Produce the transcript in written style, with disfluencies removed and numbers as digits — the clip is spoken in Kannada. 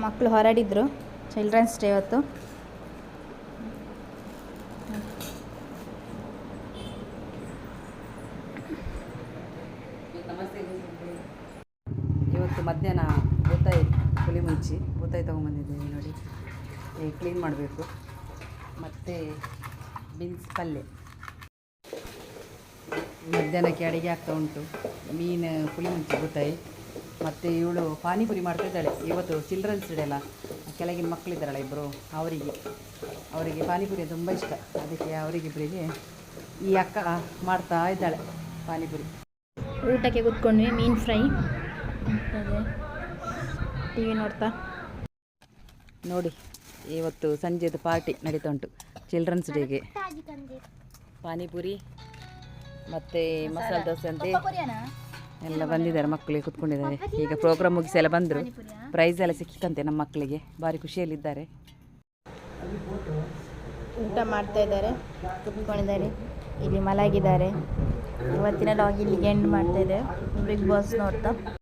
ಮಕ್ಕಳು ಹೊರಡಿದ್ರು. ಚಿಲ್ಡ್ರನ್ಸ್ ಡೇ ಇವತ್ತು. ಇವತ್ತು ಮಧ್ಯಾಹ್ನ ಬೂತಾಯಿ ಪುಳಿ ಮುಂಚಿ ಬೂತಾಯಿ ತೊಗೊಂಬಂದಿದ್ದೀವಿ ನೋಡಿ. ಕ್ಲೀನ್ ಮಾಡಬೇಕು. ಮತ್ತು ಬೀನ್ಸ್ ಪಲ್ಯ ಮಧ್ಯಾಹ್ನಕ್ಕೆ ಅಡುಗೆ ಆಗ್ತಾ ಉಂಟು. ಮೀನು ಪುಳಿ ಮುಂಚಿ ಬೂತಾಯಿ. ಮತ್ತು ಇವಳು ಪಾನಿಪುರಿ ಮಾಡ್ತಿದ್ದಾಳೆ. ಇವತ್ತು ಚಿಲ್ಡ್ರನ್ಸ್ ಡೇ ಅಲ್ಲ, ಕೆಳಗಿನ ಮಕ್ಕಳಿದ್ದಾರಲ್ಲ ಇಬ್ಬರು, ಅವರಿಗೆ ಪಾನಿಪುರಿ ತುಂಬ ಇಷ್ಟ. ಅದಕ್ಕೆ ಅವರಿಗಿಬ್ಬರಿಗೆ ಈ ಅಕ್ಕ ಮಾಡ್ತಾ ಇದ್ದಾಳೆ ಪಾನಿಪುರಿ. ಊಟಕ್ಕೆ ಕೂತ್ಕೊಂಡ್ವಿ. ಮೀನು ಫ್ರೈ ಟಿ ವಿ ನೋಡ್ತಾ. ನೋಡಿ, ಇವತ್ತು ಸಂಜೆದು ಪಾರ್ಟಿ ನಡೀತಾ ಉಂಟು ಚಿಲ್ಡ್ರನ್ಸ್ ಡೇಗೆ. ಪಾನಿಪುರಿ ಮತ್ತು ಮಸಾಲೆ ದೋಸೆ ಅಂತೆ ಎಲ್ಲ ಬಂದಿದ್ದಾರೆ. ಮಕ್ಕಳಿಗೆ ಕೂತ್ಕೊಂಡಿದ್ದಾರೆ. ಈಗ ಪ್ರೋಗ್ರಾಮ್ ಮುಗಿಸಿ ಎಲ್ಲ ಬಂದರು. ಪ್ರೈಸ್ ಎಲ್ಲ ಸಿಕ್ಕಿತಂತೆ ನಮ್ಮ ಮಕ್ಕಳಿಗೆ. ಭಾರಿ ಖುಷಿಯಲ್ಲಿದ್ದಾರೆ. ಊಟ ಮಾಡ್ತಾ ಇದ್ದಾರೆ, ಕೂತ್ಕೊಂಡಿದ್ದಾರೆ. ಇಲ್ಲಿ ಮಲಗಿದ್ದಾರೆ. ಇವತ್ತಿನ ಲಾಗ್ ಇಲ್ಲಿಗೆ ಎಂಡ್ ಮಾಡ್ತಾ ಇದ್ದಾರೆ. ಬಿಗ್ ಬಾಸ್ ನೋಡ್ತಾ.